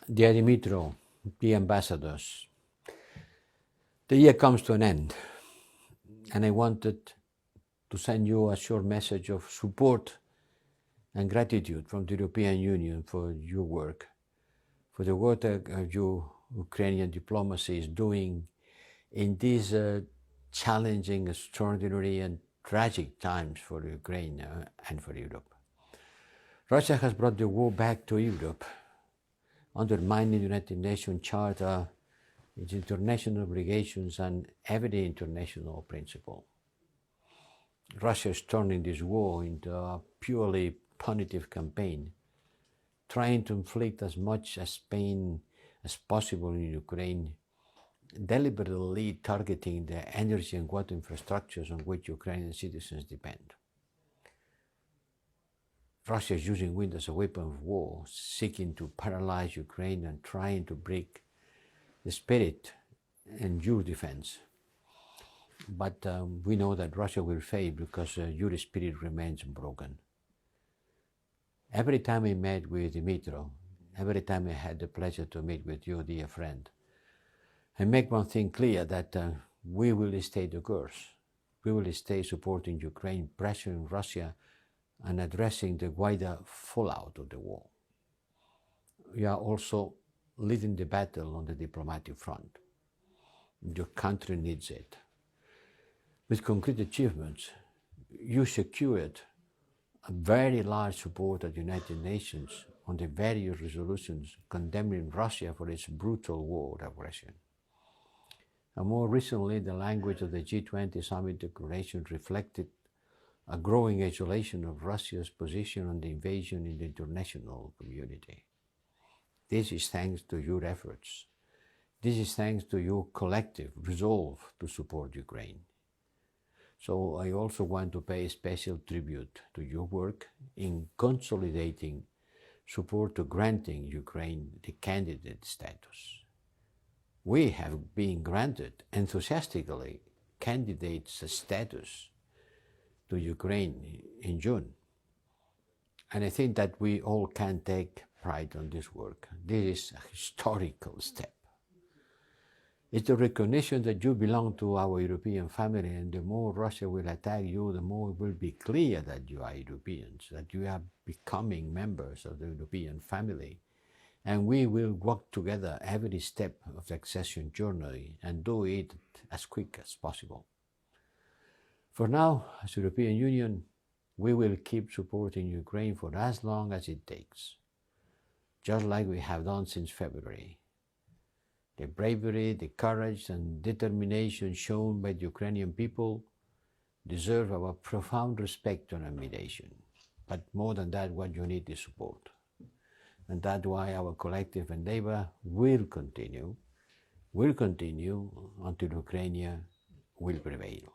Dear Dmytro, dear ambassadors, the year comes to an end, and I wanted to send you a short message of support and gratitude from the European Union for your work, for the work that your Ukrainian diplomacy is doing in these challenging, extraordinary and tragic times for Ukraine and for Europe. Russia has brought the war back to Europe, undermining the United Nations Charter, its international obligations and every international principle. Russia is turning this war into a purely punitive campaign, trying to inflict as much as pain as possible in Ukraine, deliberately targeting the energy and water infrastructures on which Ukrainian citizens depend. Russia is using wind as a weapon of war, seeking to paralyze Ukraine and trying to break the spirit and your defense. But we know that Russia will fail because your spirit remains broken. Every time I met with Dmytro, every time I had the pleasure to meet with you, dear friend, I make one thing clear, that we will stay the course. We will stay supporting Ukraine, pressuring Russia, and addressing the wider fallout of the war. We are also leading the battle on the diplomatic front. Your country needs it. With concrete achievements, you secured a very large support at the United Nations on the various resolutions condemning Russia for its brutal war aggression. And more recently, the language of the G20 summit declaration reflected a growing isolation of Russia's position on the invasion in the international community. This is thanks to your efforts. This is thanks to your collective resolve to support Ukraine. So I also want to pay special tribute to your work in consolidating support to granting Ukraine the candidate status. We have been granted enthusiastically candidate status to Ukraine in June. And I think that we all can take pride on this work. This is a historical step. It's the recognition that you belong to our European family, and the more Russia will attack you, the more it will be clear that you are Europeans, that you are becoming members of the European family. And we will work together every step of the accession journey and do it as quick as possible. For now, as European Union, we will keep supporting Ukraine for as long as it takes, just like we have done since February. The bravery, the courage and determination shown by the Ukrainian people deserve our profound respect and admiration. But more than that, what you need is support. And that's why our collective endeavor will continue until Ukraine will prevail.